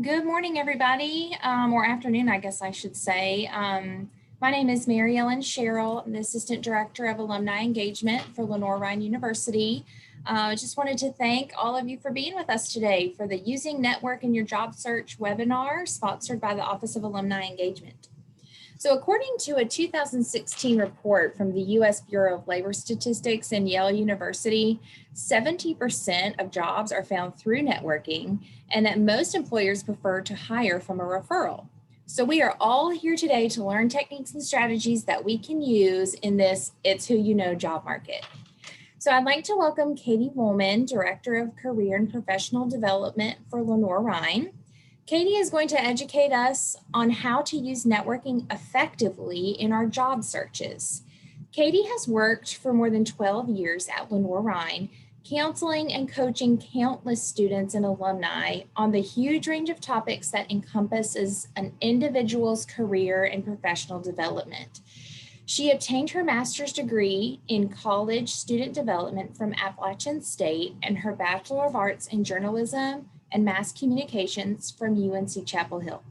Good morning, everybody, or afternoon, I guess I should say. My name is Mary Ellen Sherrill. I'm the Assistant Director of Alumni Engagement for Lenoir-Rhyne University. I just wanted to thank all of you for being with us today for the Using Network in Your Job Search webinar sponsored by the Office of Alumni Engagement. So according to a 2016 report from the U.S. Bureau of Labor Statistics and Yale University, 70% of jobs are found through networking, and that most employers prefer to hire from a referral. So we are all here today to learn techniques and strategies that we can use in this It's Who You Know job market. So I'd like to welcome Katie Woolman, Director of Career and Professional Development for Lenoir-Rhyne. Katie is going to educate us on how to use networking effectively in our job searches. Katie has worked for more than 12 years at Lenoir-Rhyne, counseling and coaching countless students and alumni on the huge range of topics that encompasses an individual's career and professional development. She obtained her master's degree in college student development from Appalachian State and her Bachelor of Arts in journalism and mass communications from UNC Chapel Hill.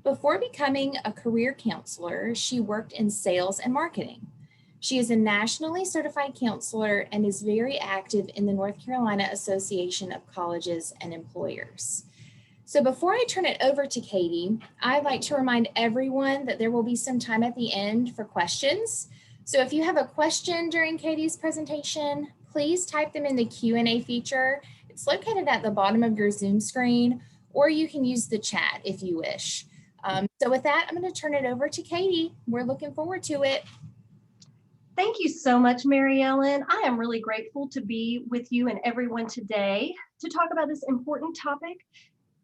Before becoming a career counselor, she worked in sales and marketing. She is a nationally certified counselor and is very active in the North Carolina Association of Colleges and Employers. So before I turn it over to Katie, I'd like to remind everyone that there will be some time at the end for questions. So if you have a question during Katie's presentation, please type them in the Q&A feature. It's located at the bottom of your Zoom screen, or you can use the chat if you wish. So with that, I'm going to turn it over to Katie. We're looking forward to it. Thank you so much, Mary Ellen. I am really grateful to be with you and everyone today to talk about this important topic.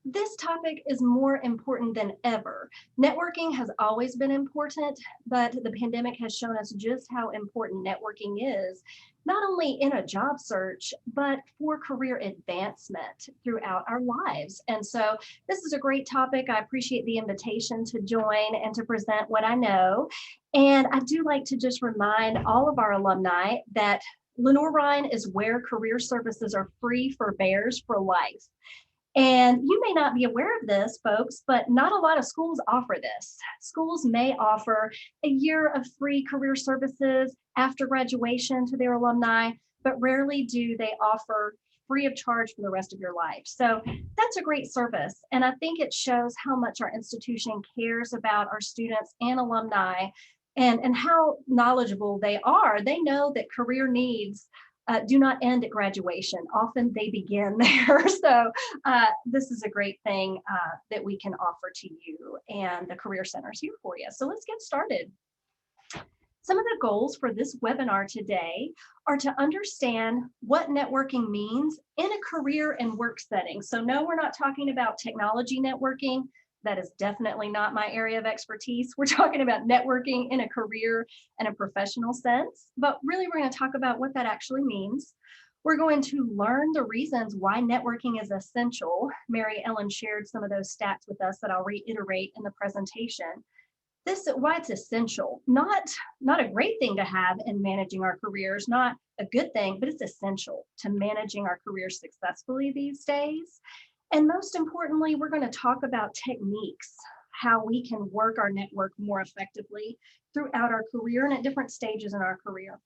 This topic is more important than ever. Networking has always been important, but the pandemic has shown us just how important networking is, not only in a job search, but for career advancement throughout our lives. And so this is a great topic. I appreciate the invitation to join and to present what I know. And I do like to just remind all of our alumni that Lenoir-Rhyne is where career services are free for bears for life. And you may not be aware of this, folks, but not a lot of schools offer this. Schools may offer a year of free career services after graduation to their alumni, but rarely do they offer free of charge for the rest of your life. So that's a great service. And I think it shows how much our institution cares about our students and alumni and how knowledgeable they are. They know that career needs do not end at graduation. Often they begin there. So this is a great thing that we can offer to you, and the Career Center is here for you. So let's get started. Some of the goals for this webinar today are to understand what networking means in a career and work setting. So no, we're not talking about technology networking. That is definitely not my area of expertise. We're talking about networking in a career and a professional sense, but really we're going to talk about what that actually means. We're going to learn the reasons why networking is essential. Mary Ellen shared some of those stats with us that I'll reiterate in the presentation. Why it's essential, not a great thing to have in managing our careers, not a good thing, but it's essential to managing our careers successfully these days. And most importantly, we're going to talk about techniques, how we can work our network more effectively throughout our career and at different stages in our career.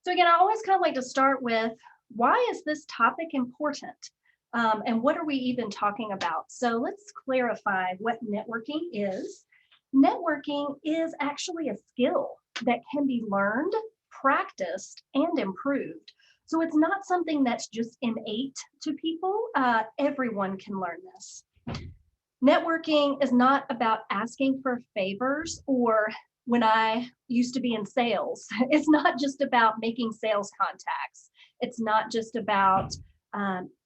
So again, I always kind of like to start with, why is this topic important? And what are we even talking about? So let's clarify what networking is. Networking is actually a skill that can be learned, practiced, and improved. So it's not something that's just innate to people. Everyone can learn this. Networking is not about asking for favors, or when I used to be in sales, it's not just about making sales contacts. It's not just about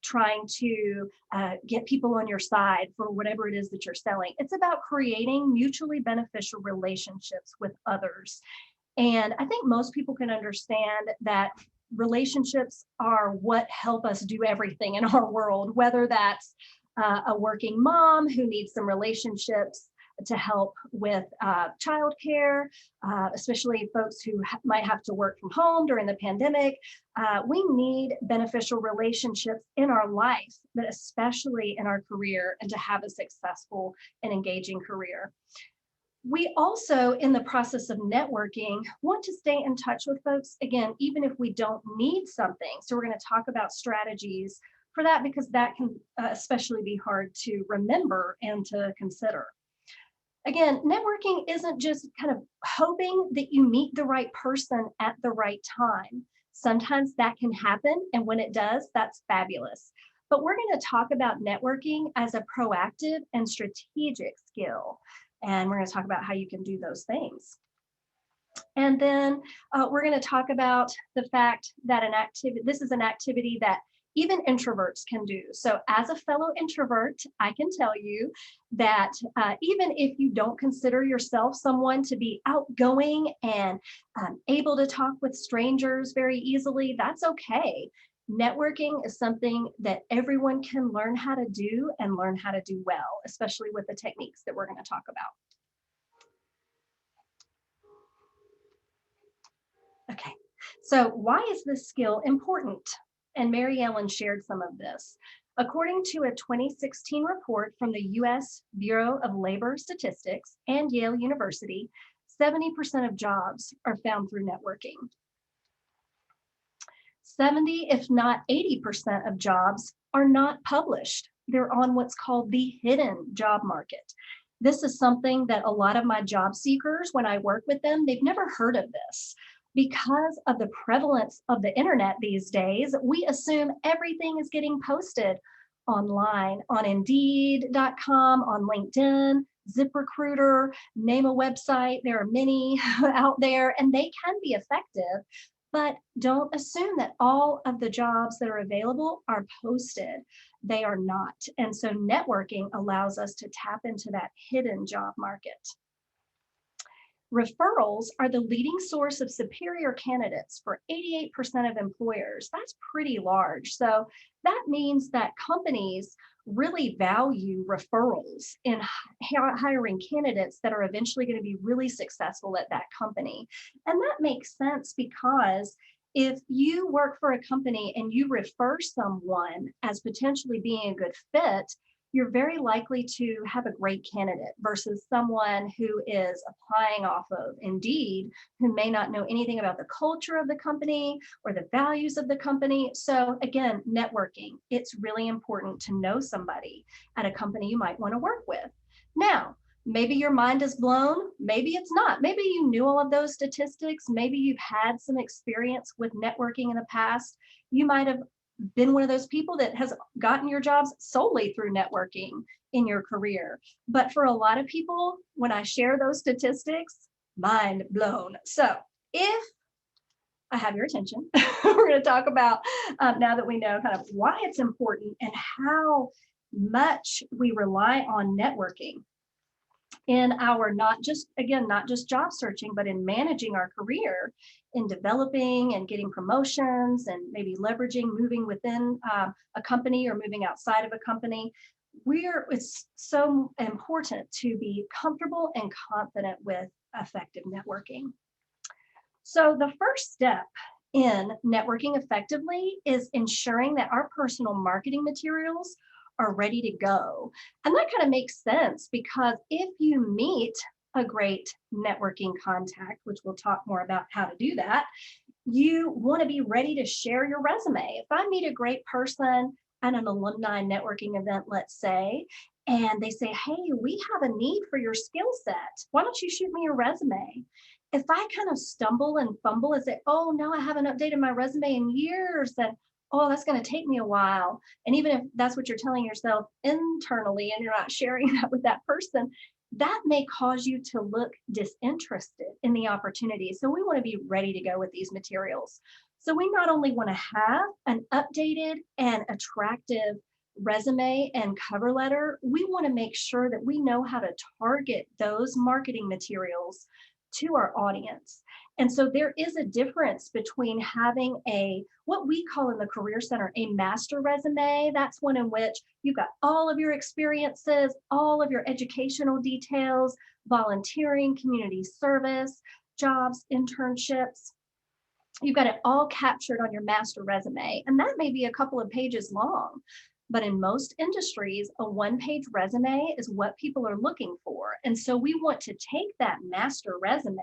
trying to get people on your side for whatever it is that you're selling. It's about creating mutually beneficial relationships with others. And I think most people can understand that relationships are what help us do everything in our world, whether that's a working mom who needs some relationships to help with childcare, especially folks who might have to work from home during the pandemic. We need beneficial relationships in our life, but especially in our career, and to have a successful and engaging career. We also, in the process of networking, want to stay in touch with folks, again, even if we don't need something. So we're going to talk about strategies for that, because that can especially be hard to remember and to consider. Again, networking isn't just kind of hoping that you meet the right person at the right time. Sometimes that can happen, and when it does, that's fabulous. But we're going to talk about networking as a proactive and strategic skill. And we're going to talk about how you can do those things. And then we're going to talk about the fact that this is an activity that even introverts can do. So as a fellow introvert, I can tell you that even if you don't consider yourself someone to be outgoing and able to talk with strangers very easily, that's okay. Networking is something that everyone can learn how to do, and learn how to do well, especially with the techniques that we're going to talk about. Okay, so why is this skill important? And Mary Ellen shared some of this. According to a 2016 report from the US Bureau of Labor Statistics and Yale University, 70% of jobs are found through networking. 70, if not 80% of jobs are not published. They're on what's called the hidden job market. This is something that a lot of my job seekers, when I work with them, they've never heard of this. Because of the prevalence of the internet these days, we assume everything is getting posted online, on Indeed.com, on LinkedIn, ZipRecruiter, name a website. There are many out there, and they can be effective. But don't assume that all of the jobs that are available are posted. They are not. And so networking allows us to tap into that hidden job market. Referrals are the leading source of superior candidates for 88% of employers. That's pretty large. So that means that companies really value referrals in hiring candidates that are eventually going to be really successful at that company. And that makes sense, because if you work for a company and you refer someone as potentially being a good fit, you're very likely to have a great candidate versus someone who is applying off of Indeed, who may not know anything about the culture of the company or the values of the company. So again, networking, it's really important to know somebody at a company you might want to work with. Now, maybe your mind is blown, maybe it's not. Maybe you knew all of those statistics. Maybe you've had some experience with networking in the past. You might have been one of those people that has gotten your jobs solely through networking in your career. But for a lot of people, when I share those statistics, mind blown. So if I have your attention, we're going to talk about, now that we know kind of why it's important and how much we rely on networking in our not just job searching, but in managing our career, in developing and getting promotions, and maybe leveraging moving within a company or moving outside of a company. It's so important to be comfortable and confident with effective networking. So the first step in networking effectively is ensuring that our personal marketing materials are ready to go. And that kind of makes sense, because if you meet a great networking contact, which we'll talk more about how to do that, you want to be ready to share your resume. If I meet a great person at an alumni networking event, let's say, and they say, hey, we have a need for your skill set. Why don't you shoot me your resume? If I kind of stumble and fumble and say, oh no, I haven't updated my resume in years, and oh, that's going to take me a while. And even if that's what you're telling yourself internally and you're not sharing that with that person, that may cause you to look disinterested in the opportunity. So we want to be ready to go with these materials. So we not only want to have an updated and attractive resume and cover letter, we want to make sure that we know how to target those marketing materials to our audience. And so there is a difference between having what we call in the Career Center, a master resume. That's one in which you've got all of your experiences, all of your educational details, volunteering, community service, jobs, internships. You've got it all captured on your master resume, and that may be a couple of pages long. But in most industries, a one-page resume is what people are looking for. And so we want to take that master resume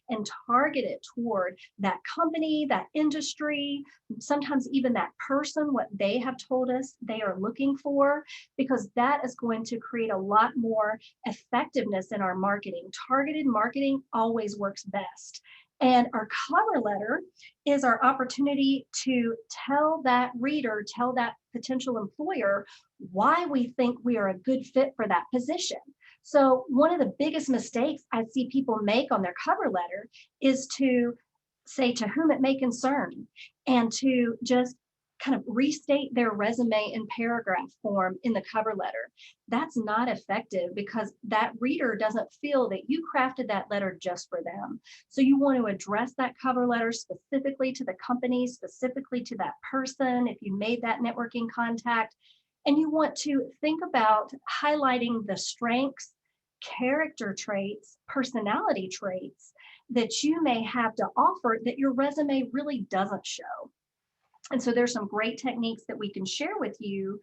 and target it toward that company, that industry, sometimes even that person, what they have told us they are looking for, because that is going to create a lot more effectiveness in our marketing. Targeted marketing always works best. And our cover letter is our opportunity to tell that reader, tell that potential employer why we think we are a good fit for that position. So one of the biggest mistakes I see people make on their cover letter is to say to whom it may concern and to just kind of restate their resume in paragraph form in the cover letter. That's not effective because that reader doesn't feel that you crafted that letter just for them. So you want to address that cover letter specifically to the company, specifically to that person, if you made that networking contact. And you want to think about highlighting the strengths, character traits, personality traits that you may have to offer that your resume really doesn't show. And so there's some great techniques that we can share with you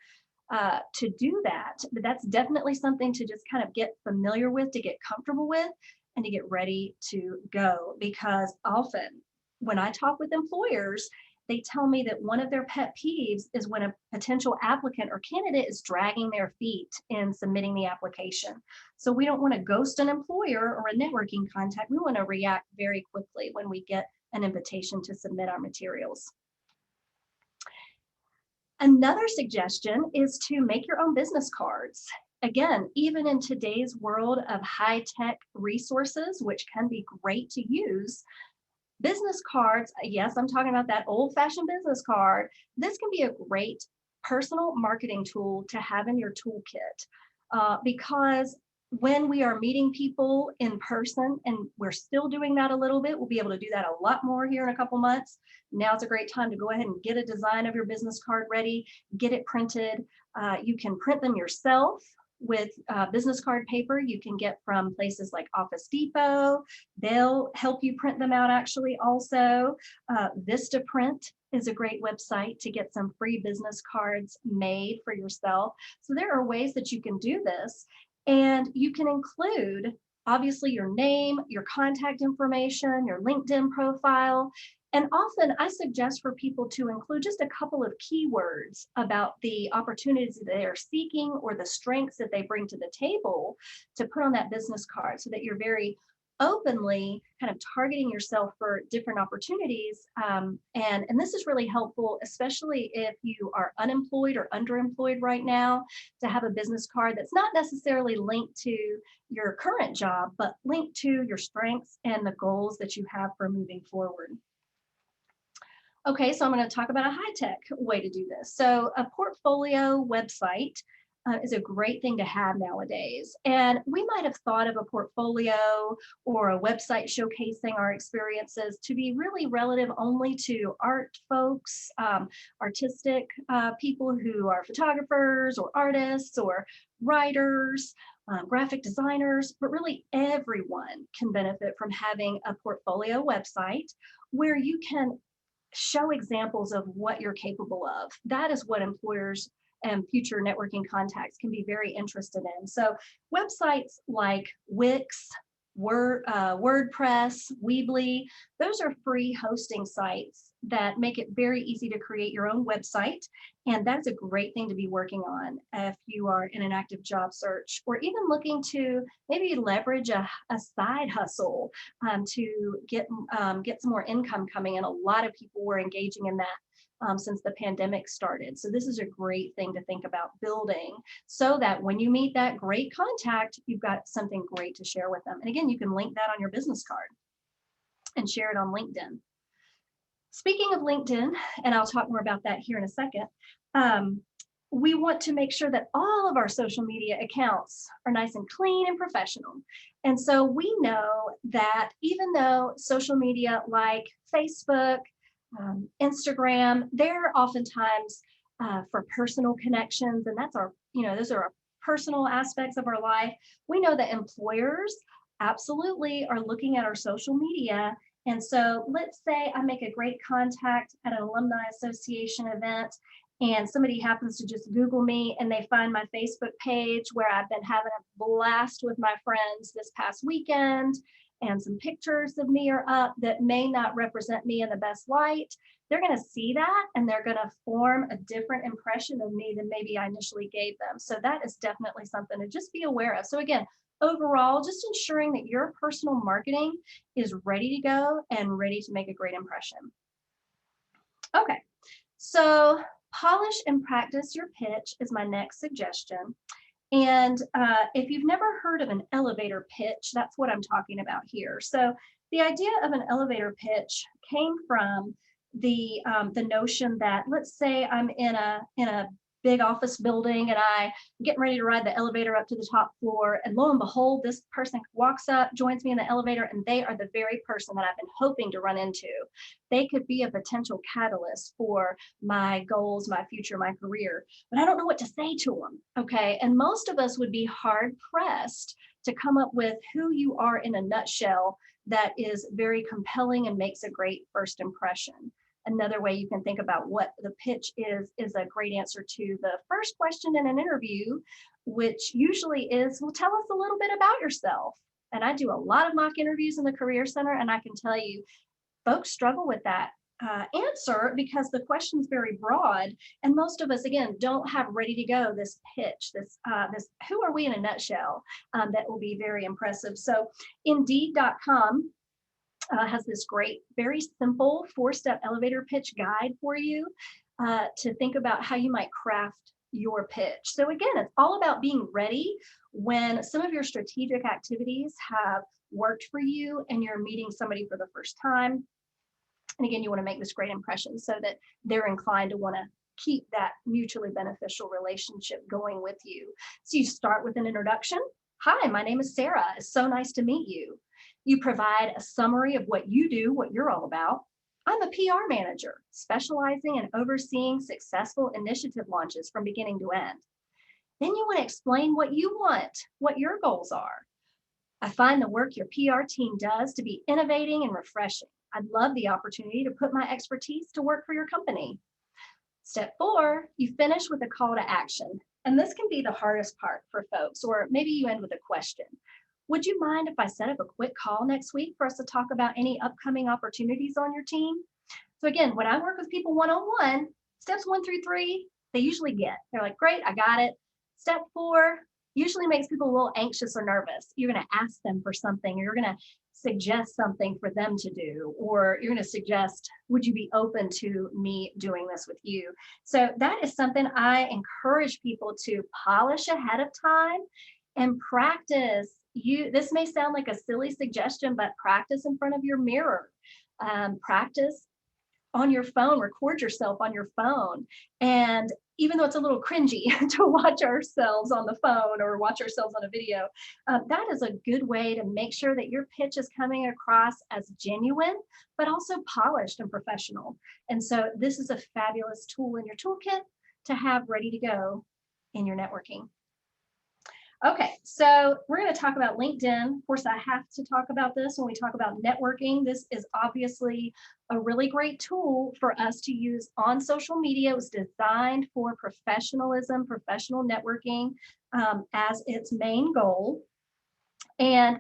to do that. But that's definitely something to just kind of get familiar with, to get comfortable with, and to get ready to go. Because often when I talk with employers, they tell me that one of their pet peeves is when a potential applicant or candidate is dragging their feet in submitting the application. So we don't want to ghost an employer or a networking contact. We want to react very quickly when we get an invitation to submit our materials. Another suggestion is to make your own business cards. Again, even in today's world of high-tech resources, which can be great to use, business cards, yes, I'm talking about that old-fashioned business card. This can be a great personal marketing tool to have in your toolkit because when we are meeting people in person, and we're still doing that a little bit, we'll be able to do that a lot more here in a couple months. Now's a great time to go ahead and get a design of your business card ready, get it printed. You can print them yourself with business card paper you can get from places like Office Depot. They'll help you print them out actually also. Vistaprint is a great website to get some free business cards made for yourself. So there are ways that you can do this, and you can include obviously your name, your contact information, your LinkedIn profile. And often I suggest for people to include just a couple of keywords about the opportunities that they are seeking or the strengths that they bring to the table to put on that business card so that you're very openly kind of targeting yourself for different opportunities. And this is really helpful, especially if you are unemployed or underemployed right now, to have a business card that's not necessarily linked to your current job, but linked to your strengths and the goals that you have for moving forward. Okay, so I'm going to talk about a high-tech way to do this. So a portfolio website is a great thing to have nowadays. And we might have thought of a portfolio or a website showcasing our experiences to be really relative only to art folks, artistic people who are photographers or artists or writers, graphic designers, but really everyone can benefit from having a portfolio website where you can show examples of what you're capable of. That is what employers and future networking contacts can be very interested in. So websites like Wix, WordPress, Weebly, those are free hosting sites that make it very easy to create your own website. And that's a great thing to be working on if you are in an active job search or even looking to maybe leverage a side hustle to get some more income coming in. A lot of people were engaging in that since the pandemic started. So this is a great thing to think about building so that when you meet that great contact, you've got something great to share with them. And again, you can link that on your business card and share it on LinkedIn. Speaking of LinkedIn, and I'll talk more about that here in a second, we want to make sure that all of our social media accounts are nice and clean and professional. And so we know that even though social media like Facebook, Instagram, they're oftentimes for personal connections, and that's our, those are our personal aspects of our life. We know that employers absolutely are looking at our social media. And so let's say I make a great contact at an alumni association event, and somebody happens to just Google me and they find my Facebook page where I've been having a blast with my friends this past weekend, and some pictures of me are up that may not represent me in the best light. They're going to see that and they're going to form a different impression of me than maybe I initially gave them. So that is definitely something to just be aware of. So again, overall, just ensuring that your personal marketing is ready to go and ready to make a great impression. Okay, so polish and practice your pitch is my next suggestion. And if you've never heard of an elevator pitch, that's what I'm talking about here. So the idea of an elevator pitch came from the notion that, let's say I'm in a big office building and I'm getting ready to ride the elevator up to the top floor, and lo and behold, this person walks up, joins me in the elevator, and they are the very person that I've been hoping to run into. They could be a potential catalyst for my goals, my future, my career, but I don't know what to say to them. Okay. And most of us would be hard pressed to come up with who you are in a nutshell that is very compelling and makes a great first impression. Another way you can think about what the pitch is a great answer to the first question in an interview, which usually is, well, tell us a little bit about yourself. And I do a lot of mock interviews in the Career Center, and I can tell you, folks struggle with that answer because the question's very broad, and most of us, again, don't have ready to go this pitch, this who are we in a nutshell, that will be very impressive. So Indeed.com has this great, very simple 4-step elevator pitch guide for you to think about how you might craft your pitch. So again, it's all about being ready when some of your strategic activities have worked for you and you're meeting somebody for the first time. And again, you want to make this great impression so that they're inclined to want to keep that mutually beneficial relationship going with you. So you start with an introduction. Hi, my name is Sarah. It's so nice to meet you. You provide a summary of what you do, what you're all about. I'm a PR manager, specializing in overseeing successful initiative launches from beginning to end. Then you want to explain what you want, what your goals are. I find the work your PR team does to be innovating and refreshing. I'd love the opportunity to put my expertise to work for your company. Step 4, you finish with a call to action. And this can be the hardest part for folks, or maybe you end with a question. Would you mind if I set up a quick call next week for us to talk about any upcoming opportunities on your team? So again, when I work with people one-on-one, steps 1 through 3, they usually get. They're like, great, I got it. Step 4 usually makes people a little anxious or nervous. You're going to ask them for something, or you're going to suggest something for them to do, or you're going to suggest, would you be open to me doing this with you? So that is something I encourage people to polish ahead of time and practice. This may sound like a silly suggestion, but practice in front of your mirror. Practice on your phone, record yourself on your phone. And even though it's a little cringy to watch ourselves on the phone or watch ourselves on a video, that is a good way to make sure that your pitch is coming across as genuine, but also polished and professional. And so this is a fabulous tool in your toolkit to have ready to go in your networking. Okay, so we're going to talk about LinkedIn. Of course, I have to talk about this when we talk about networking. This is obviously a really great tool for us to use on social media. It was designed for professionalism, professional networking as its main goal. And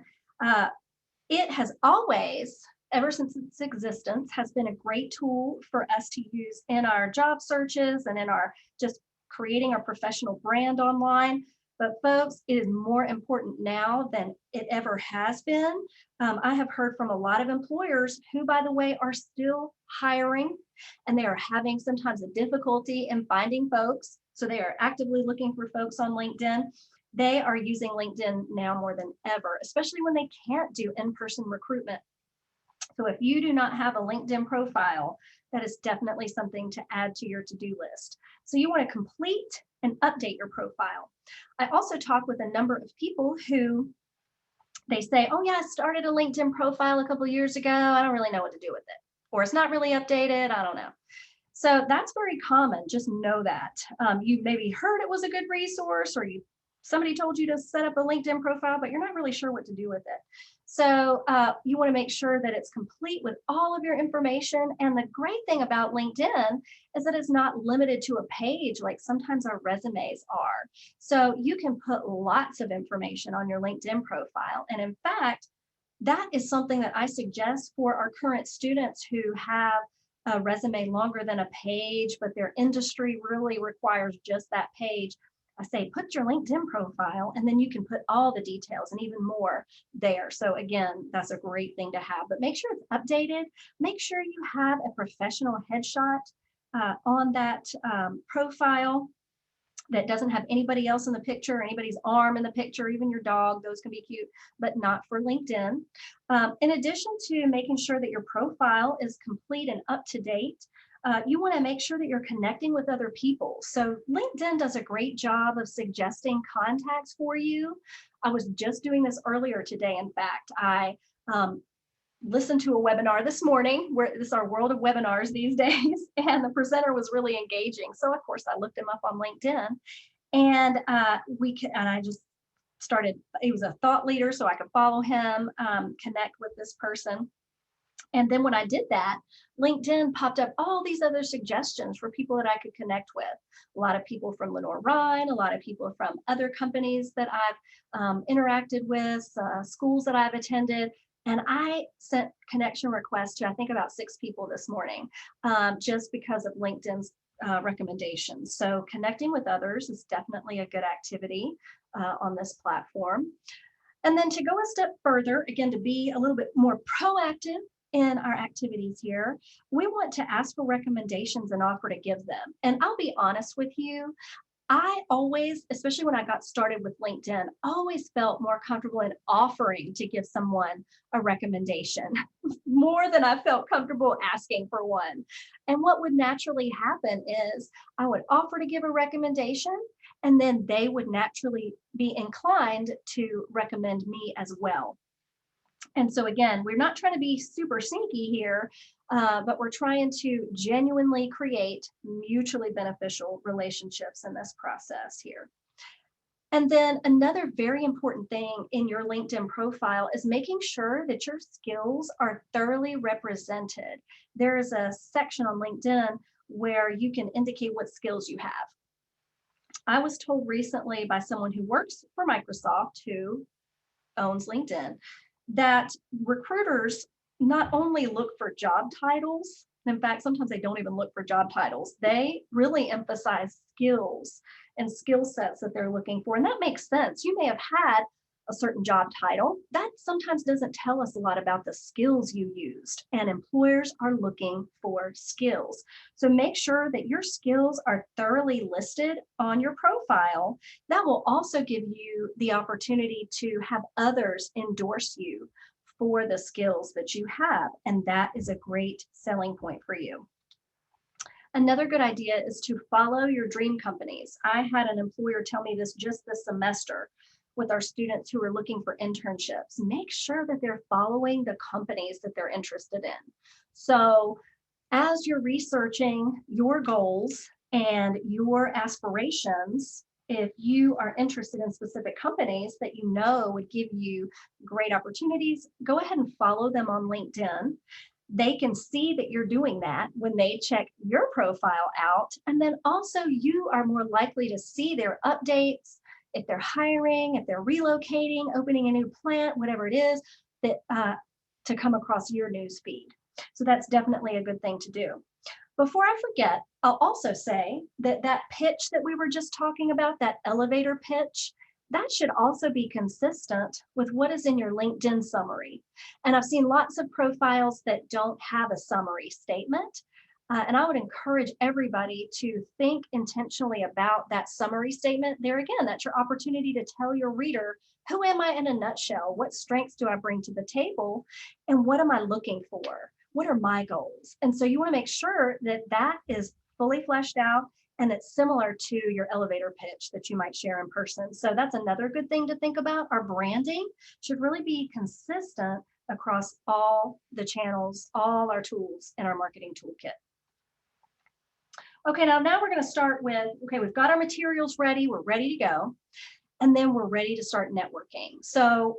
it has always, ever since its existence, has been a great tool for us to use in our job searches and in our just creating our professional brand online. But folks, it is more important now than it ever has been. I have heard from a lot of employers who, by the way, are still hiring, and they are having sometimes a difficulty in finding folks. So they are actively looking for folks on LinkedIn. They are using LinkedIn now more than ever, especially when they can't do in-person recruitment. So if you do not have a LinkedIn profile, that is definitely something to add to your to-do list. So you want to complete and update your profile. I also talk with a number of people who they say, oh yeah, I started a LinkedIn profile a couple of years ago. I don't really know what to do with it. Or it's not really updated. I don't know. So that's very common. Just know that. You maybe heard it was a good resource, or somebody told you to set up a LinkedIn profile, but you're not really sure what to do with it. So you want to make sure that it's complete with all of your information. And the great thing about LinkedIn is that it's not limited to a page like sometimes our resumes are. So you can put lots of information on your LinkedIn profile. And in fact, that is something that I suggest for our current students who have a resume longer than a page, but their industry really requires just that page. I say, put your LinkedIn profile, and then you can put all the details and even more there. So again, that's a great thing to have, but make sure it's updated. Make sure you have a professional headshot on that profile that doesn't have anybody else in the picture, anybody's arm in the picture, even your dog. Those can be cute, but not for LinkedIn. In addition to making sure that your profile is complete and up to date, you want to make sure that you're connecting with other people. So LinkedIn does a great job of suggesting contacts for you. I was just doing this earlier today. In fact, I listened to a webinar this morning, where this is our world of webinars these days, and the presenter was really engaging. So of course I looked him up on LinkedIn, and I just started, he was a thought leader, so I could follow him, connect with this person. And then when I did that, LinkedIn popped up all these other suggestions for people that I could connect with. A lot of people from Lenoir-Rhyne, a lot of people from other companies that I've interacted with, schools that I've attended. And I sent connection requests to, I think, about 6 people this morning, just because of LinkedIn's recommendations. So connecting with others is definitely a good activity on this platform. And then to go a step further, again, to be a little bit more proactive in our activities here, we want to ask for recommendations and offer to give them. And I'll be honest with you, I always, especially when I got started with LinkedIn, always felt more comfortable in offering to give someone a recommendation more than I felt comfortable asking for one. And what would naturally happen is I would offer to give a recommendation, and then they would naturally be inclined to recommend me as well. And so again, we're not trying to be super sneaky here, but we're trying to genuinely create mutually beneficial relationships in this process here. And then another very important thing in your LinkedIn profile is making sure that your skills are thoroughly represented. There is a section on LinkedIn where you can indicate what skills you have. I was told recently by someone who works for Microsoft, who owns LinkedIn, that recruiters not only look for job titles, in fact, sometimes they don't even look for job titles. They really emphasize skills and skill sets that they're looking for. And that makes sense. You may have had a certain job title. That sometimes doesn't tell us a lot about the skills you used, and employers are looking for skills. So make sure that your skills are thoroughly listed on your profile. That will also give you the opportunity to have others endorse you for the skills that you have, and that is a great selling point for you. Another good idea is to follow your dream companies. I had an employer tell me this just this semester with our students who are looking for internships. Make sure that they're following the companies that they're interested in. So as you're researching your goals and your aspirations, if you are interested in specific companies that you know would give you great opportunities, go ahead and follow them on LinkedIn. They can see that you're doing that when they check your profile out. And then also you are more likely to see their updates, if they're hiring, if they're relocating, opening a new plant, whatever it is, that to come across your news feed. So that's definitely a good thing to do. Before I forget, I'll also say that that pitch that we were just talking about, that elevator pitch, that should also be consistent with what is in your LinkedIn summary. And I've seen lots of profiles that don't have a summary statement. And I would encourage everybody to think intentionally about that summary statement. There again, that's your opportunity to tell your reader, who am I in a nutshell? What strengths do I bring to the table? And what am I looking for? What are my goals? And so you want to make sure that that is fully fleshed out and it's similar to your elevator pitch that you might share in person. So that's another good thing to think about. Our branding should really be consistent across all the channels, all our tools in our marketing toolkit. Okay, now we're going to start with, okay, we've got our materials ready, we're ready to go, and then we're ready to start networking. So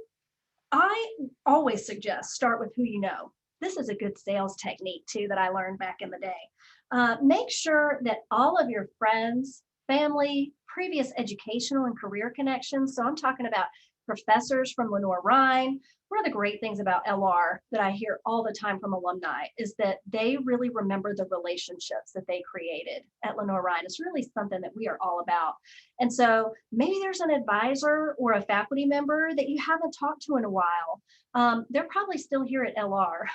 I always suggest start with who you know. This is a good sales technique too that I learned back in the day. Make sure that all of your friends, family, previous educational and career connections. So I'm talking about professors from Lenoir-Rhyne. One of the great things about LR that I hear all the time from alumni is that they really remember the relationships that they created at Lenoir-Rhyne. It's really something that we are all about. And so maybe there's an advisor or a faculty member that you haven't talked to in a while. They're probably still here at LR.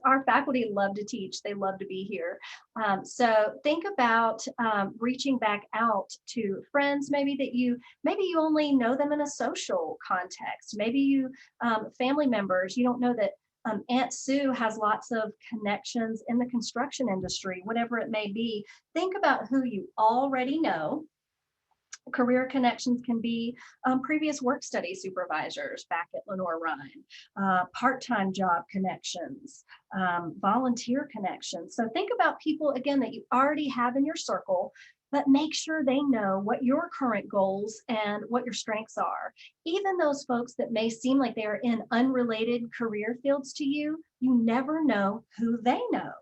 Our faculty love to teach. They love to be here. So think about reaching back out to friends, maybe you only know them in a social context. Maybe you family members, you don't know that Aunt Sue has lots of connections in the construction industry, whatever it may be. Think about who you already know. Career connections can be previous work study supervisors back at Lenoir-Rhyne, part-time job connections, volunteer connections. So think about people, again, that you already have in your circle, but make sure they know what your current goals and what your strengths are. Even those folks that may seem like they are in unrelated career fields to you, you never know who they know.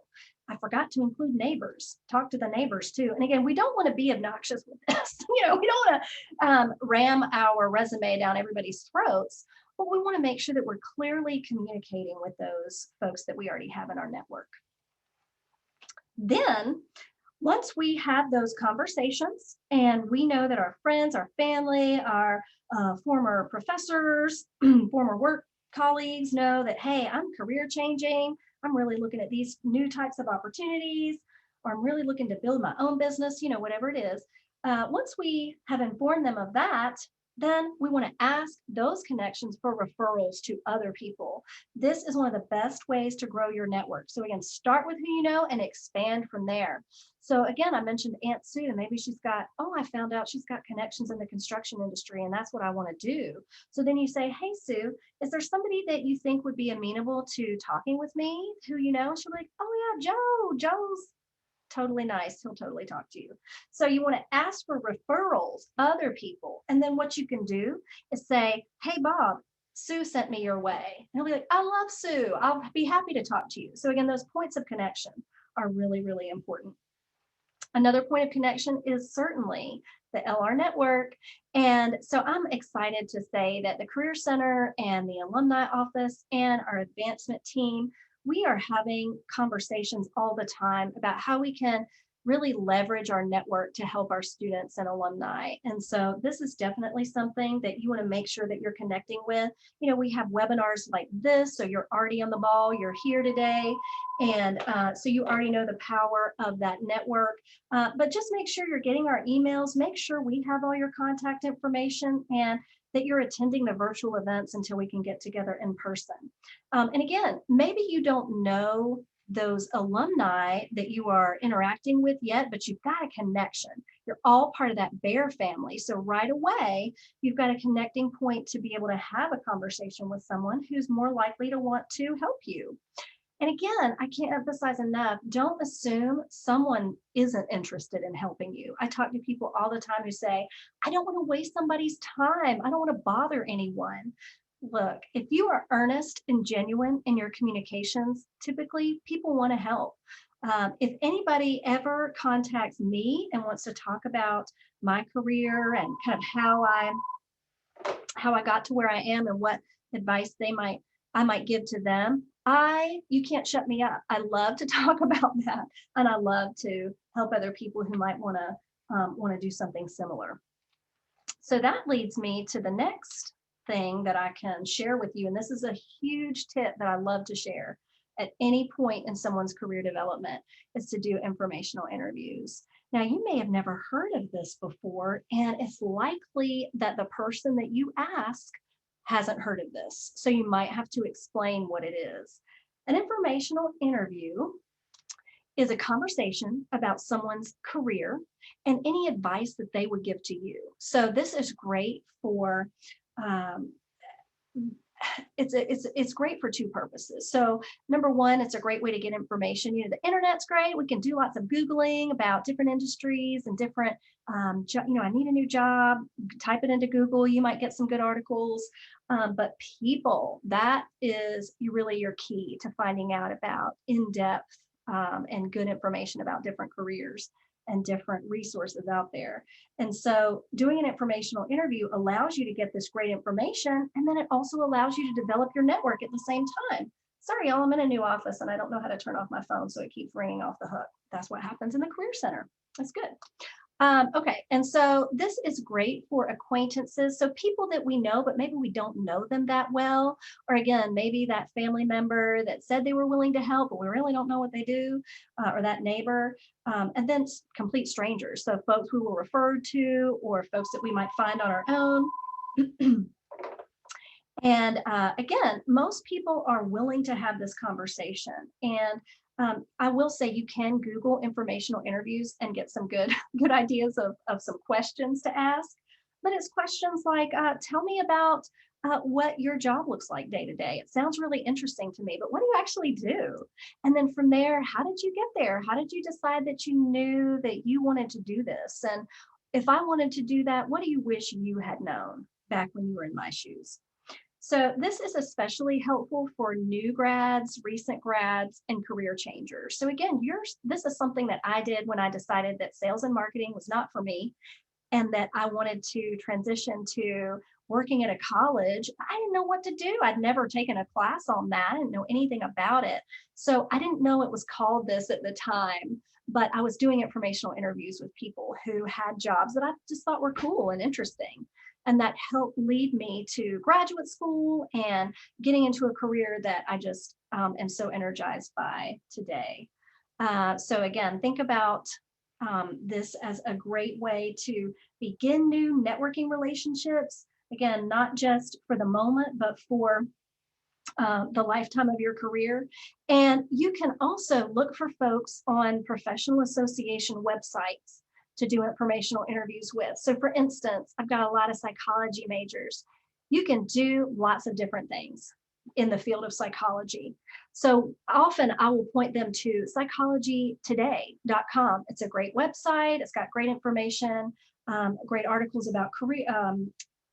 I forgot to include neighbors. Talk to the neighbors too. And again, we don't want to be obnoxious with this. We don't want to ram our resume down everybody's throats, but we want to make sure that we're clearly communicating with those folks that we already have in our network. Then, once we have those conversations and we know that our friends, our family, our former professors, former work colleagues know that, hey, I'm career changing, I'm really looking at these new types of opportunities, or I'm really looking to build my own business, whatever it is. Once we have informed them of that, then we want to ask those connections for referrals to other people. This is one of the best ways to grow your network. So again, start with who you know and expand from there. So again, I mentioned Aunt Sue, and maybe she's got, I found out she's got connections in the construction industry, and that's what I want to do. So then you say, hey, Sue, is there somebody that you think would be amenable to talking with me who you know? She'll be like, oh yeah, Joe's totally nice. He'll totally talk to you. So you want to ask for referrals, other people. And then what you can do is say, hey, Bob, Sue sent me your way. And he'll be like, I love Sue. I'll be happy to talk to you. So again, those points of connection are really, really important. Another point of connection is certainly the LR network. And so I'm excited to say that the Career Center and the Alumni Office and our advancement team, we are having conversations all the time about how we can really leverage our network to help our students and alumni. And so this is definitely something that you want to make sure that you're connecting with. We have webinars like this, so you're already on the ball, you're here today. And so you already know the power of that network, but just make sure you're getting our emails, make sure we have all your contact information, and that you're attending the virtual events until we can get together in person. And again, maybe you don't know those alumni that you are interacting with yet, but you've got a connection. You're all part of that Bear family. So right away, you've got a connecting point to be able to have a conversation with someone who's more likely to want to help you. And again, I can't emphasize enough, don't assume someone isn't interested in helping you. I talk to people all the time who say, I don't want to waste somebody's time. I don't want to bother anyone. Look, if you are earnest and genuine in your communications, typically people want to help. If anybody ever contacts me and wants to talk about my career and kind of how I got to where I am and what advice I might give to them, you can't shut me up. I love to talk about that, and I love to help other people who might want to do something similar. So that leads me to the next thing that I can share with you, and this is a huge tip that I love to share at any point in someone's career development, is to do informational interviews. Now, you may have never heard of this before, and it's likely that the person that you ask hasn't heard of this. So you might have to explain what it is. An informational interview is a conversation about someone's career and any advice that they would give to you. So this is great for um, it's great for two purposes. So number one, it's a great way to get information. The internet's great. We can do lots of Googling about different industries and different, I need a new job, type it into Google, you might get some good articles. But people, that is really your key to finding out about in-depth and good information about different careers and different resources out there. And so doing an informational interview allows you to get this great information, and then it also allows you to develop your network at the same time. Sorry, y'all, I'm in a new office and I don't know how to turn off my phone, so it keeps ringing off the hook. That's what happens in the Career Center. That's good. Okay, and so this is great for acquaintances. So people that we know, but maybe we don't know them that well, or again, maybe that family member that said they were willing to help, but we really don't know what they do, or that neighbor, and then complete strangers. So folks who were referred to, or folks that we might find on our own. And again, most people are willing to have this conversation. And I will say you can Google informational interviews and get some good ideas of some questions to ask. But it's questions like, tell me about what your job looks like day to day. It sounds really interesting to me, but what do you actually do? And then from there, how did you get there? How did you decide that you knew that you wanted to do this? And if I wanted to do that, what do you wish you had known back when you were in my shoes? So this is especially helpful for new grads, recent grads, and career changers. So again, this is something that I did when I decided that sales and marketing was not for me and that I wanted to transition to working at a college. I didn't know what to do. I'd never taken a class on that. I didn't know anything about it. So I didn't know it was called this at the time, but I was doing informational interviews with people who had jobs that I just thought were cool and interesting. And that helped lead me to graduate school and getting into a career that I just am so energized by today. So again, think about this as a great way to begin new networking relationships. Again, not just for the moment, but for the lifetime of your career. And you can also look for folks on professional association websites to do informational interviews with. So for instance, I've got a lot of psychology majors. You can do lots of different things in the field of psychology. So often I will point them to psychologytoday.com. It's a great website. It's got great information, great articles about career,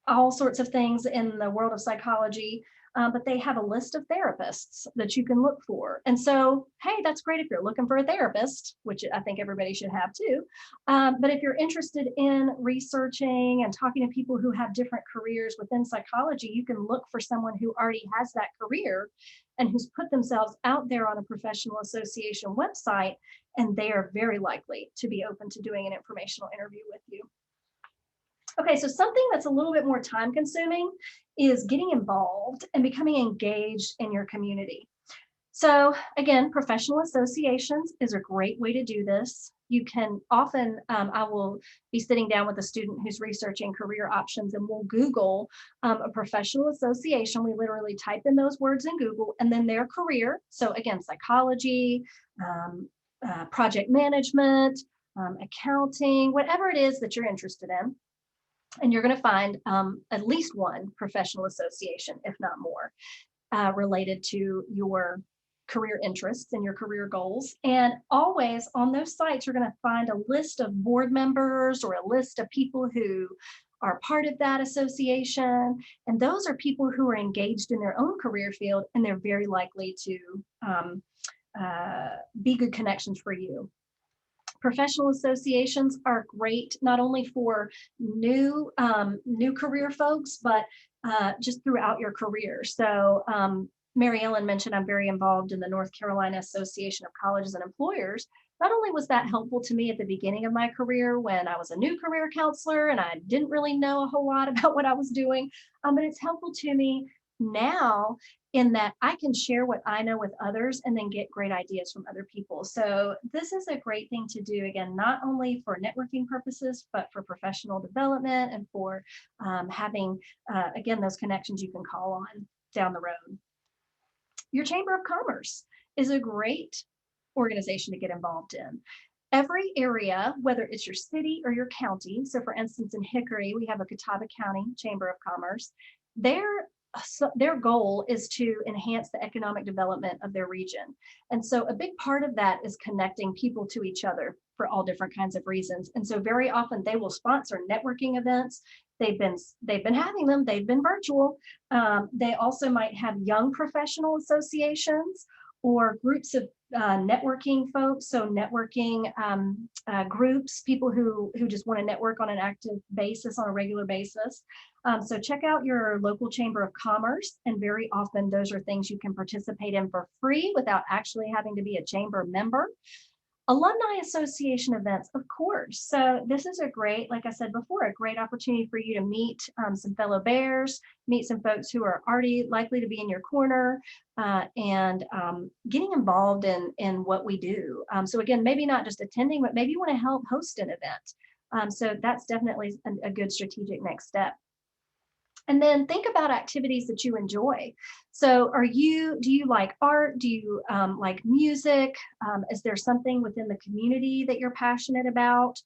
all sorts of things in the world of psychology. But they have a list of therapists that you can look for. And so, hey, that's great if you're looking for a therapist, which I think everybody should have too. But if you're interested in researching and talking to people who have different careers within psychology, you can look for someone who already has that career and who's put themselves out there on a professional association website, and they are very likely to be open to doing an informational interview with you. Okay, so something that's a little bit more time consuming is getting involved and becoming engaged in your community. So again, professional associations is a great way to do this. You can often, I will be sitting down with a student who's researching career options and we'll Google a professional association. We literally type in those words in Google and then their career. So again, psychology, project management, accounting, whatever it is that you're interested in. And you're going to find at least one professional association, if not more, related to your career interests and your career goals. And always on those sites, you're going to find a list of board members or a list of people who are part of that association. And those are people who are engaged in their own career field, and they're very likely to be good connections for you. Professional associations are great not only for new career folks, but just throughout your career. So Mary Ellen mentioned I'm very involved in the North Carolina Association of Colleges and Employers. Not only was that helpful to me at the beginning of my career when I was a new career counselor and I didn't really know a whole lot about what I was doing, but it's helpful to me now in that I can share what I know with others and then get great ideas from other people. So this is a great thing to do, again, not only for networking purposes, but for professional development and for having, again, those connections you can call on down the road. Your Chamber of Commerce is a great organization to get involved in. Every area, whether it's your city or your county, so for instance, in Hickory, we have a Catawba County Chamber of Commerce. Their goal is to enhance the economic development of their region. And so a big part of that is connecting people to each other for all different kinds of reasons. And so very often they will sponsor networking events. They've been having them, they've been virtual. They also might have young professional associations or groups of networking folks, so networking groups, people who just want to network on an active basis, on a regular basis. So check out your local Chamber of Commerce, and very often those are things you can participate in for free without actually having to be a chamber member. Alumni Association events, of course. So this is a great, like I said before, a great opportunity for you to meet some fellow Bears, meet some folks who are already likely to be in your corner, and getting involved in what we do. So again, maybe not just attending, but maybe you want to help host an event. So that's definitely a good strategic next step. And then think about activities that you enjoy. So do you like art? Do you like music? Is there something within the community that you're passionate about?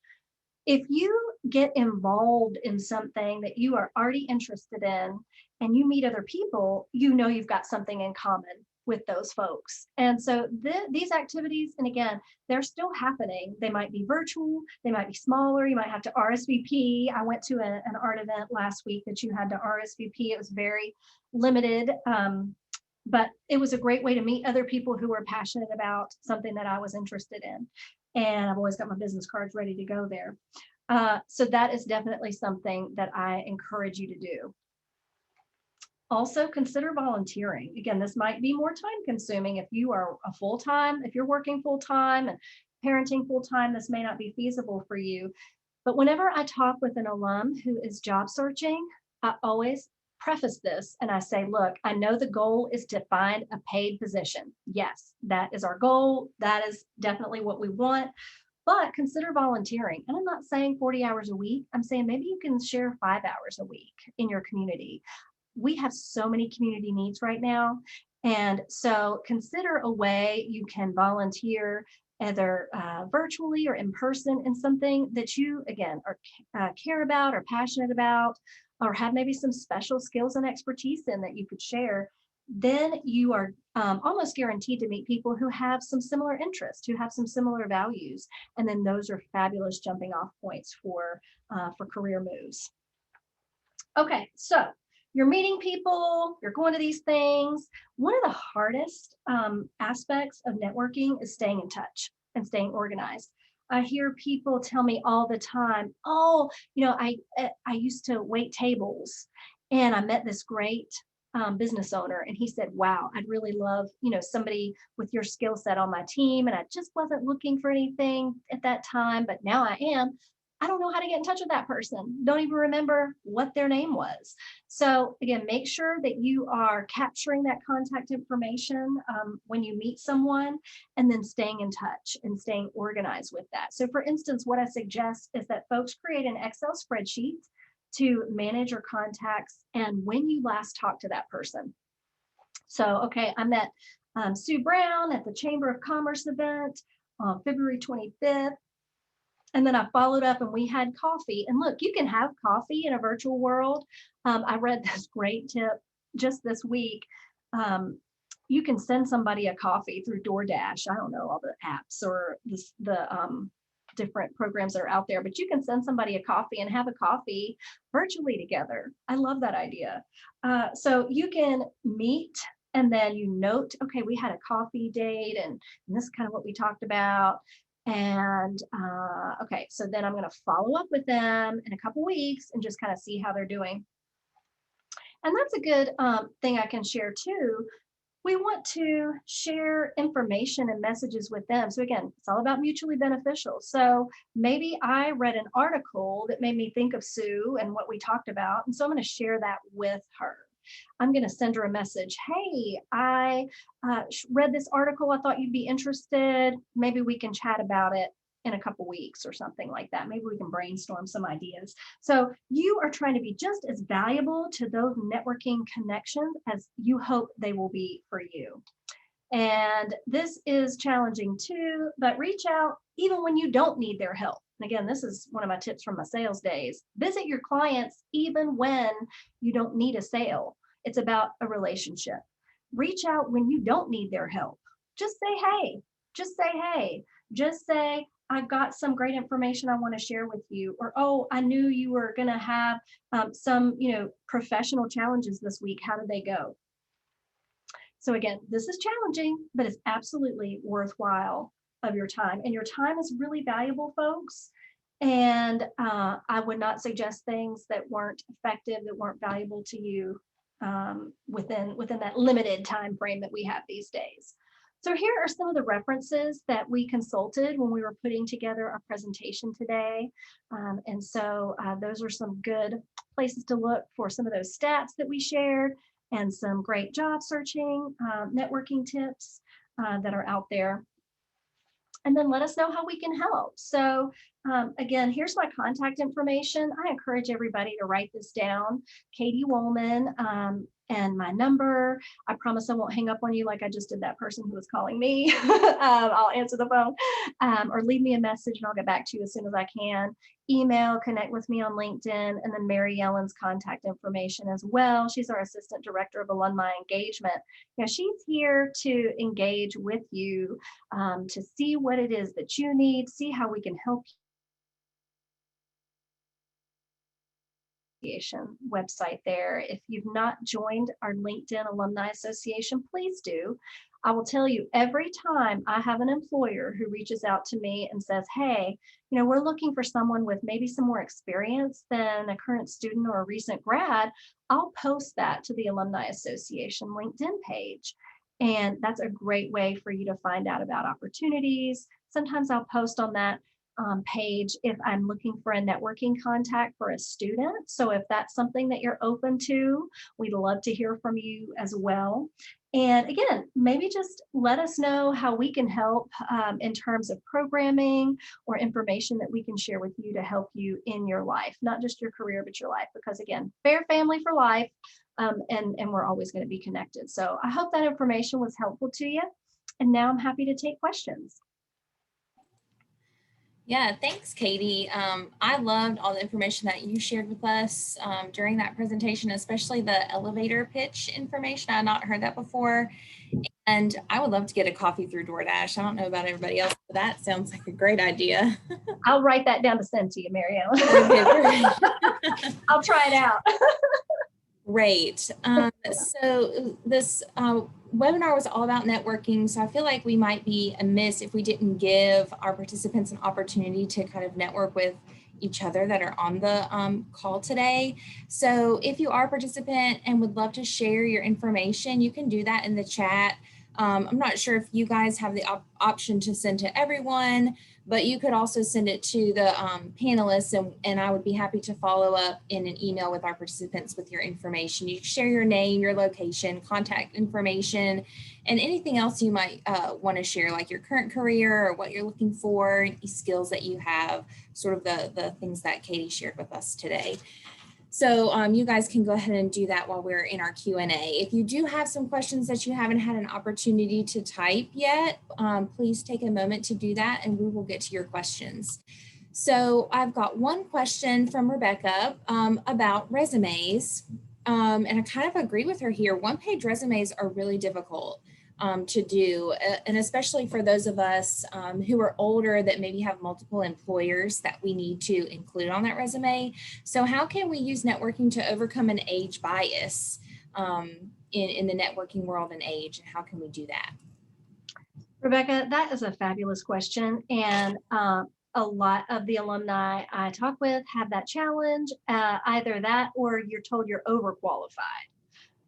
If you get involved in something that you are already interested in and you meet other people, you know you've got something in common with those folks. And so these activities, and again, they're still happening. They might be virtual, they might be smaller, you might have to RSVP. I went to an art event last week that you had to RSVP. It was very limited, but it was a great way to meet other people who were passionate about something that I was interested in. And I've always got my business cards ready to go there. So that is definitely something that I encourage you to do. Also consider volunteering. Again, this might be more time consuming if you are if you're working full-time and parenting full-time, this may not be feasible for you. But whenever I talk with an alum who is job searching, I always preface this and I say, look, I know the goal is to find a paid position. Yes, that is our goal. That is definitely what we want. But consider volunteering. And I'm not saying 40 hours a week. I'm saying maybe you can share 5 hours a week in your community. We have so many community needs right now. And so consider a way you can volunteer either virtually or in person in something that you, again, care about or passionate about, or have maybe some special skills and expertise in that you could share. Then you are almost guaranteed to meet people who have some similar interests, who have some similar values. And then those are fabulous jumping off points for career moves. Okay, so you're meeting people, you're going to these things. One of the hardest aspects of networking is staying in touch and staying organized. I hear people tell me all the time, oh, I used to wait tables and I met this great business owner, and he said, wow, I'd really love, somebody with your skill set on my team. And I just wasn't looking for anything at that time, but now I am. I don't know how to get in touch with that person. Don't even remember what their name was. So again, make sure that you are capturing that contact information when you meet someone, and then staying in touch and staying organized with that. So for instance, what I suggest is that folks create an Excel spreadsheet to manage your contacts and when you last talked to that person. So, okay, I met Sue Brown at the Chamber of Commerce event on February 25th. And then I followed up and we had coffee. And look, you can have coffee in a virtual world. I read this great tip just this week. You can send somebody a coffee through DoorDash. I don't know all the apps or the different programs that are out there, but you can send somebody a coffee and have a coffee virtually together. I love that idea. So you can meet and then you note, okay, we had a coffee date and this is kind of what we talked about. And okay, so then I'm going to follow up with them in a couple weeks and just kind of see how they're doing. And that's a good thing I can share too. We want to share information and messages with them. So again, it's all about mutually beneficial. So maybe I read an article that made me think of Sue and what we talked about. And so I'm going to share that with her. I'm going to send her a message. Hey, I read this article. I thought you'd be interested. Maybe we can chat about it in a couple weeks or something like that. Maybe we can brainstorm some ideas. So you are trying to be just as valuable to those networking connections as you hope they will be for you. And this is challenging too, but reach out even when you don't need their help. And again, this is one of my tips from my sales days. Visit your clients even when you don't need a sale. It's about a relationship. Reach out when you don't need their help. Just say, hey, just say, hey, just say, I've got some great information I want to share with you. Or, oh, I knew you were going to have some, professional challenges this week. How did they go? So again, this is challenging, but it's absolutely worthwhile of your time. And your time is really valuable, folks. And I would not suggest things that weren't effective, that weren't valuable to you within that limited time frame that we have these days. So here are some of the references that we consulted when we were putting together our presentation today. And so those are some good places to look for some of those stats that we shared and some great job searching, networking tips that are out there. And then let us know how we can help. So again, here's my contact information. I encourage everybody to write this down. Katie Woolman, and my number. I promise I won't hang up on you like I just did that person who was calling me. I'll answer the phone or leave me a message and I'll get back to you as soon as I can. Email, connect with me on LinkedIn, and then Mary Ellen's contact information as well. She's our Assistant Director of Alumni Engagement. She's here to engage with you, to see what it is that you need, see how we can help website there. If you've not joined our LinkedIn Alumni Association, please do. I will tell you, every time I have an employer who reaches out to me and says, hey, we're looking for someone with maybe some more experience than a current student or a recent grad, I'll post that to the Alumni Association LinkedIn page. And that's a great way for you to find out about opportunities. Sometimes I'll post on that page if I'm looking for a networking contact for a student. So if that's something that you're open to, we'd love to hear from you as well. And again, maybe just let us know how we can help in terms of programming or information that we can share with you to help you in your life, not just your career, but your life. Because again, fair family for life, and we're always going to be connected. So I hope that information was helpful to you. And now I'm happy to take questions. Yeah, thanks, Katie. I loved all the information that you shared with us during that presentation, especially the elevator pitch information. I had not heard that before. And I would love to get a coffee through DoorDash. I don't know about everybody else, but that sounds like a great idea. I'll write that down to send to you, Mary Ellen. I'll try it out. Great. So this webinar was all about networking. So I feel like we might be amiss if we didn't give our participants an opportunity to kind of network with each other that are on the call today. So if you are a participant and would love to share your information, you can do that in the chat. I'm not sure if you guys have the option to send to everyone, but you could also send it to the panelists, and I would be happy to follow up in an email with our participants with your information. You can share your name, your location, contact information, and anything else you might want to share, like your current career or what you're looking for, any skills that you have, sort of the things that Katie shared with us today. So you guys can go ahead and do that while we're in our Q&A. If you do have some questions that you haven't had an opportunity to type yet, please take a moment to do that and we will get to your questions. So I've got one question from Rebecca about resumes. And I kind of agree with her here. One-page resumes are really difficult to do, and especially for those of us who are older that maybe have multiple employers that we need to include on that resume. So how can we use networking to overcome an age bias in the networking world and age, and how can we do that? Rebecca, that is a fabulous question. And a lot of the alumni I talk with have that challenge, either that or you're told you're overqualified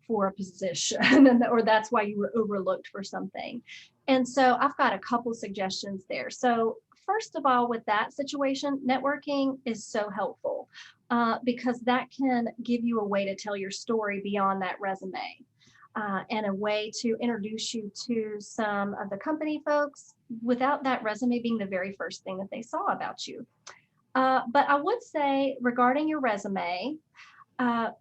for a position, or that's why you were overlooked for something. And so I've got a couple suggestions there. So first of all, with that situation, networking is so helpful because that can give you a way to tell your story beyond that resume and a way to introduce you to some of the company folks without that resume being the very first thing that they saw about you. But I would say regarding your resume,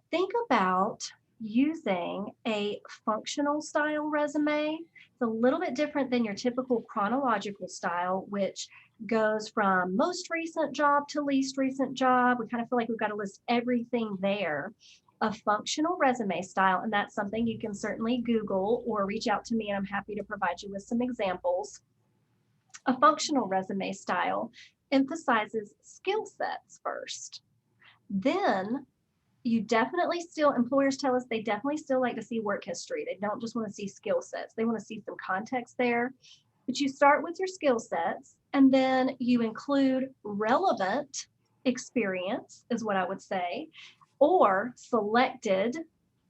think about using a functional style resume. It's a little bit different than your typical chronological style, which goes from most recent job to least recent job. We kind of feel like we've got to list everything there. A functional resume style, and that's something you can certainly Google or reach out to me, and I'm happy to provide you with some examples. A functional resume style emphasizes skill sets first. Then you definitely still, employers tell us they definitely still like to see work history. They don't just want to see skill sets. They want to see some context there. But you start with your skill sets and then you include relevant experience, is what I would say, or selected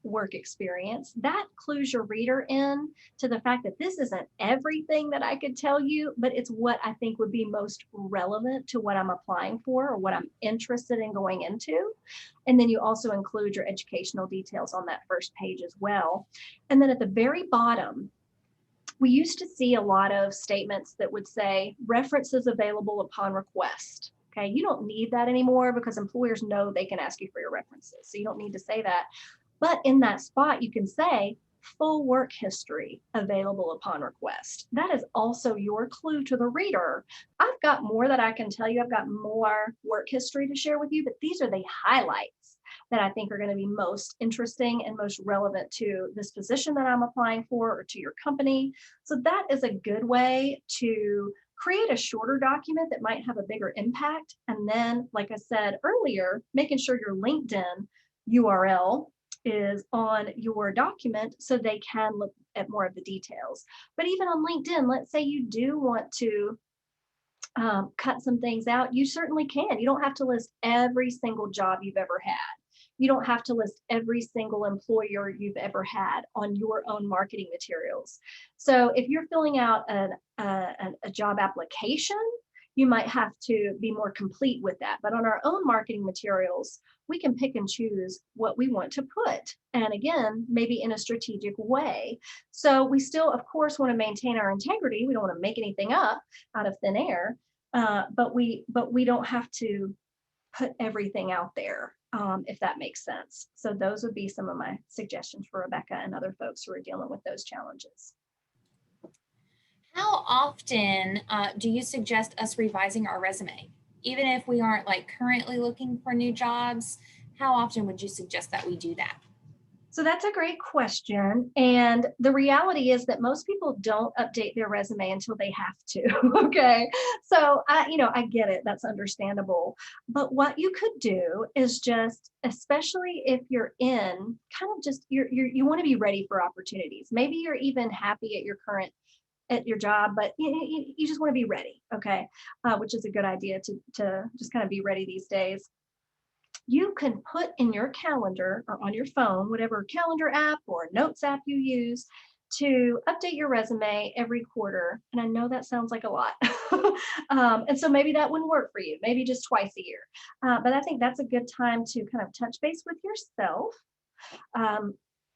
work experience. That clues your reader in to the fact that this isn't everything that I could tell you, but it's what I think would be most relevant to what I'm applying for or what I'm interested in going into. And then you also include your educational details on that first page as well. And then at the very bottom, we used to see a lot of statements that would say references available upon request. Okay, you don't need that anymore because employers know they can ask you for your references. So you don't need to say that. But in that spot, you can say full work history available upon request. That is also your clue to the reader. I've got more that I can tell you. I've got more work history to share with you, but these are the highlights that I think are going to be most interesting and most relevant to this position that I'm applying for or to your company. So that is a good way to create a shorter document that might have a bigger impact. And then, like I said earlier, making sure your LinkedIn URL is on your document so they can look at more of the details. But even on LinkedIn, let's say you do want to cut some things out, you certainly can. You don't have to list every single job you've ever had. You don't have to list every single employer you've ever had on your own marketing materials. So if you're filling out a job application, you might have to be more complete with that. But on our own marketing materials, we can pick and choose what we want to put. And again, maybe in a strategic way. So we still, of course, want to maintain our integrity. We don't want to make anything up out of thin air, but we don't have to put everything out there, if that makes sense. So those would be some of my suggestions for Rebecca and other folks who are dealing with those challenges. How often do you suggest us revising our resume? Even if we aren't like currently looking for new jobs, how often would you suggest that we do that? So that's a great question. And the reality is that most people don't update their resume until they have to. Okay. So I get it. That's understandable. But what you could do is just, especially if you're in kind of just, you want to be ready for opportunities. Maybe you're even happy at your job, but you just want to be ready. Okay. Which is a good idea to just kind of be ready these days. You can put in your calendar or on your phone, whatever calendar app or notes app you use, to update your resume every quarter. And I know that sounds like a lot. And so maybe that wouldn't work for you, maybe just twice a year. But I think that's a good time to kind of touch base with yourself.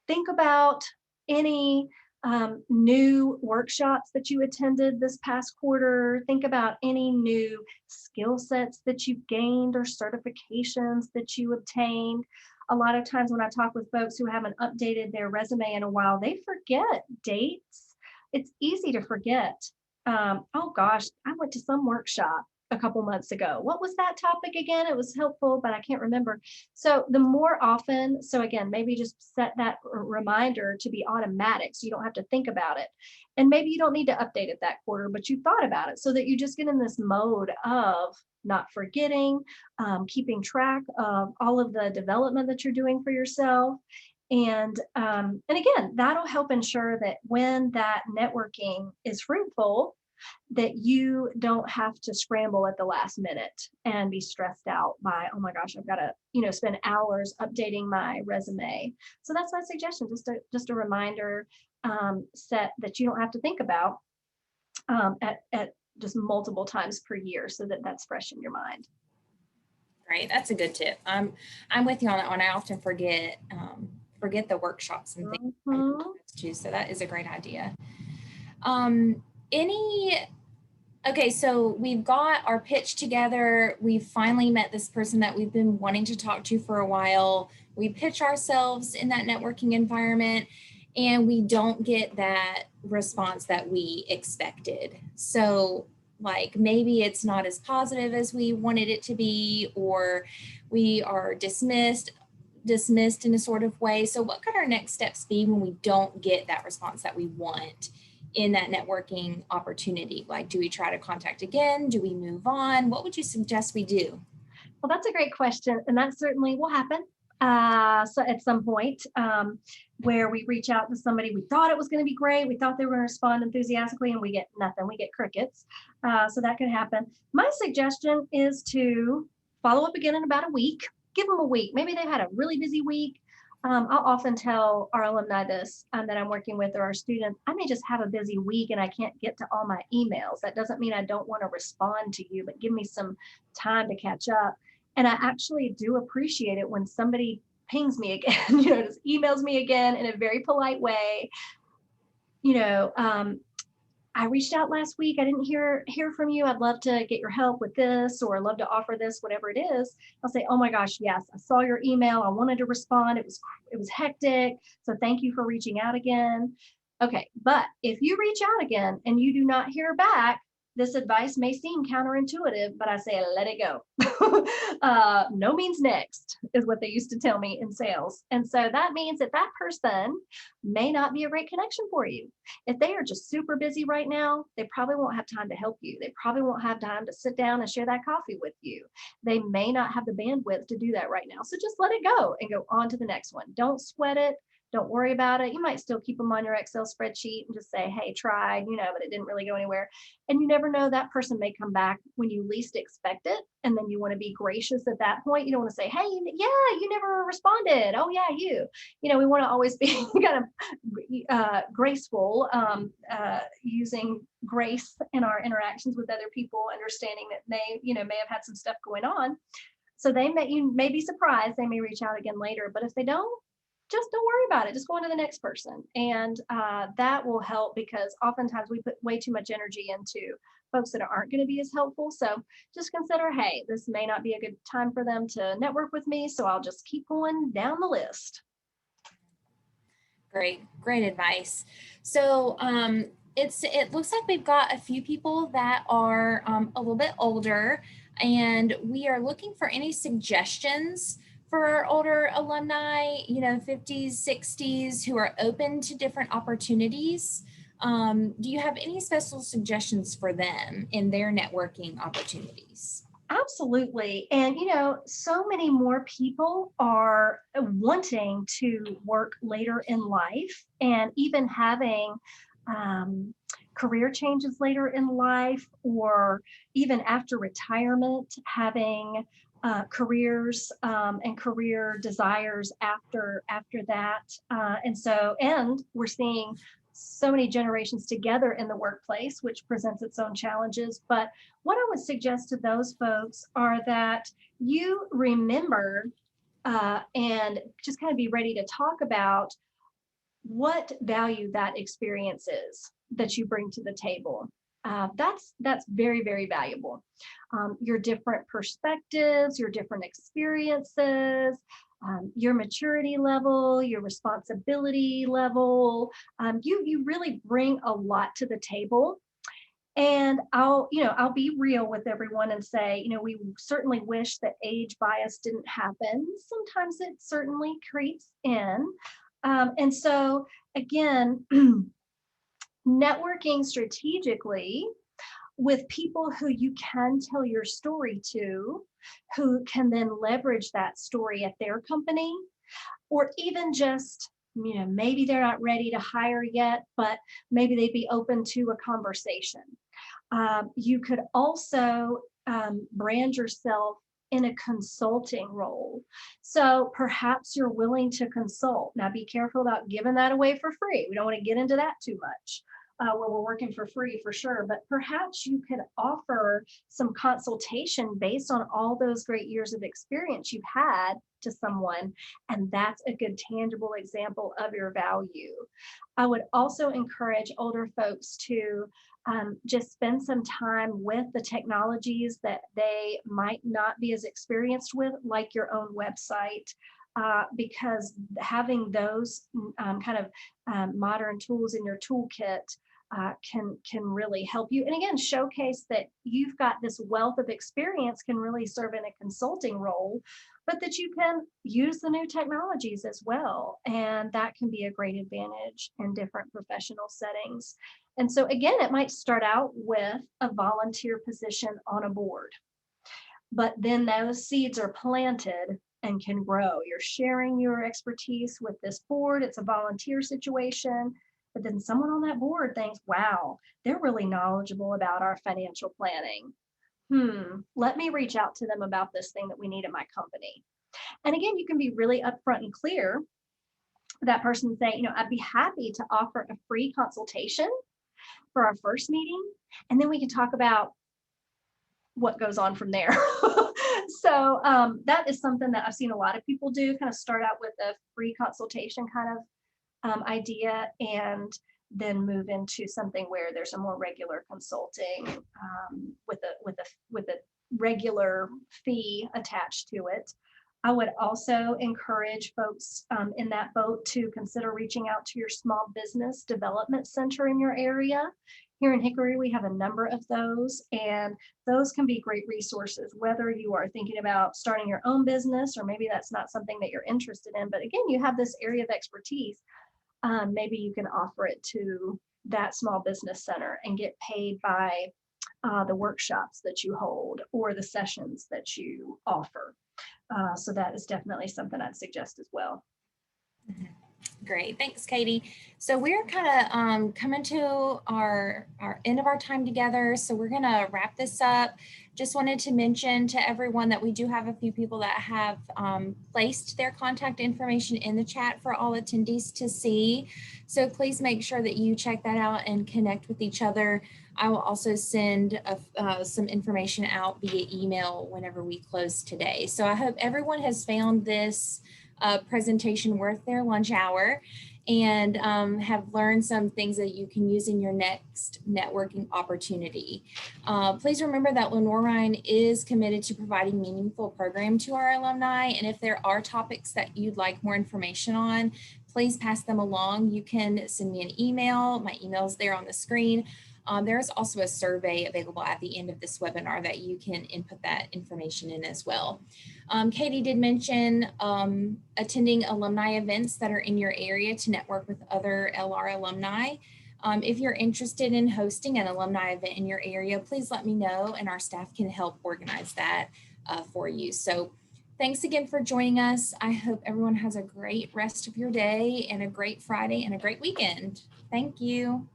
Think about any new workshops that you attended this past quarter. Think about any new skill sets that you've gained or certifications that you obtained. A lot of times when I talk with folks who haven't updated their resume in a while, they forget dates. It's easy to forget. Oh gosh, I went to some workshop a couple months ago. What was that topic again? It was helpful, but I can't remember. So the more often, so again, maybe just set that reminder to be automatic so you don't have to think about it. And maybe you don't need to update it that quarter, but you thought about it so that you just get in this mode of not forgetting, keeping track of all of the development that you're doing for yourself. And again, that'll help ensure that when that networking is fruitful, that you don't have to scramble at the last minute and be stressed out by, oh my gosh, I've got to, spend hours updating my resume. So that's my suggestion, just a reminder set that you don't have to think about at just multiple times per year, so that that's fresh in your mind. Great, that's a good tip. I'm with you on that one. I often forget the workshops and things too. So that is a great idea. Okay, so we've got our pitch together. We've finally met this person that we've been wanting to talk to for a while. we pitch ourselves in that networking environment and we don't get that response that we expected. So like maybe it's not as positive as we wanted it to be, or we are dismissed in a sort of way. So what could our next steps be when we don't get that response that we want in that networking opportunity? Like, do we try to contact again? Do we move on? What would you suggest we do? Well, that's a great question, and that certainly will happen. So at some point, where we reach out to somebody, we thought it was going to be great, we thought they were going to respond enthusiastically, and we get nothing. We get crickets. So that could happen. My suggestion is to follow up again in about a week. Give them a week. Maybe they've had a really busy week. I'll often tell our alumni this that I'm working with or our students, I may just have a busy week and I can't get to all my emails. That doesn't mean I don't want to respond to you, but give me some time to catch up. And I actually do appreciate it when somebody pings me again, just emails me again in a very polite way. You know, I reached out last week. I didn't hear from you. I'd love to get your help with this, or I'd love to offer this, whatever it is. I'll say, oh my gosh, yes, I saw your email. I wanted to respond. It was hectic. So thank you for reaching out again. Okay, but if you reach out again and you do not hear back, this advice may seem counterintuitive, but I say let it go. No means next is what they used to tell me in sales. And so that means that that person may not be a great connection for you. If they are just super busy right now, they probably won't have time to help you. They probably won't have time to sit down and share that coffee with you. They may not have the bandwidth to do that right now. So just let it go and go on to the next one. Don't sweat it. Don't worry about it. You might still keep them on your Excel spreadsheet and just say, hey, tried, but it didn't really go anywhere. And you never know, that person may come back when you least expect it. And then you want to be gracious at that point. You don't want to say, hey, yeah, you never responded. Oh, yeah, you. We want to always be kind of graceful, using grace in our interactions with other people, understanding that they, may have had some stuff going on. So you may be surprised. They may reach out again later. But if they don't, just don't worry about it. Just go on to the next person. And that will help, because oftentimes we put way too much energy into folks that aren't going to be as helpful. So just consider, hey, this may not be a good time for them to network with me. So I'll just keep going down the list. Great advice. So it looks like we've got a few people that are a little bit older, and we are looking for any suggestions for our older alumni, 50s, 60s, who are open to different opportunities. Do you have any special suggestions for them in their networking opportunities? Absolutely. And, so many more people are wanting to work later in life, and even having career changes later in life, or even after retirement, having careers and career desires after that. And we're seeing so many generations together in the workplace, which presents its own challenges. But what I would suggest to those folks are that you remember and just kind of be ready to talk about what value that experience is that you bring to the table. That's very, very valuable. Your different perspectives, your different experiences, your maturity level, your responsibility level. You really bring a lot to the table. And I'll be real with everyone and say, we certainly wish that age bias didn't happen. Sometimes it certainly creeps in. And so again, networking strategically with people who you can tell your story to, who can then leverage that story at their company, or even just, maybe they're not ready to hire yet, but maybe they'd be open to a conversation. You could also brand yourself in a consulting role. So perhaps you're willing to consult. Now be careful about giving that away for free. We don't want to get into that too much. Where we're working for free for sure, but perhaps you could offer some consultation based on all those great years of experience you've had to someone, and that's a good tangible example of your value. I would also encourage older folks to just spend some time with the technologies that they might not be as experienced with, like your own website. because having those kind of modern tools in your toolkit can really help you. And again, showcase that you've got this wealth of experience can really serve in a consulting role, but that you can use the new technologies as well. And that can be a great advantage in different professional settings. And so again, it might start out with a volunteer position on a board, but then those seeds are planted and can grow. You're sharing your expertise with this board. It's a volunteer situation, but then someone on that board thinks, wow, they're really knowledgeable about our financial planning. Let me reach out to them about this thing that we need in my company. And again, you can be really upfront and clear with that person, saying, I'd be happy to offer a free consultation for our first meeting, and then we can talk about what goes on from there. So that is something that I've seen a lot of people do, kind of start out with a free consultation kind of idea, and then move into something where there's a more regular consulting with a regular fee attached to it. I would also encourage folks in that boat to consider reaching out to your small business development center in your area. Here in Hickory, we have a number of those, and those can be great resources, whether you are thinking about starting your own business, or maybe that's not something that you're interested in. But again, you have this area of expertise. Maybe you can offer it to that small business center and get paid by the workshops that you hold or the sessions that you offer. So that is definitely something I'd suggest as well. Great. Thanks, Katie. So we're kind of coming to our end of our time together. So we're going to wrap this up. Just wanted to mention to everyone that we do have a few people that have placed their contact information in the chat for all attendees to see. So please make sure that you check that out and connect with each other. I will also send some information out via email whenever we close today. So I hope everyone has found this presentation worth their lunch hour and have learned some things that you can use in your next networking opportunity. Please remember that Lenoir-Rhyne is committed to providing meaningful program to our alumni. And if there are topics that you'd like more information on, please pass them along. You can send me an email. My email is there on the screen. There is also a survey available at the end of this webinar that you can input that information in as well. Katie did mention attending alumni events that are in your area to network with other LR alumni. If you're interested in hosting an alumni event in your area, please let me know and our staff can help organize that for you. So thanks again for joining us. I hope everyone has a great rest of your day and a great Friday and a great weekend. Thank you.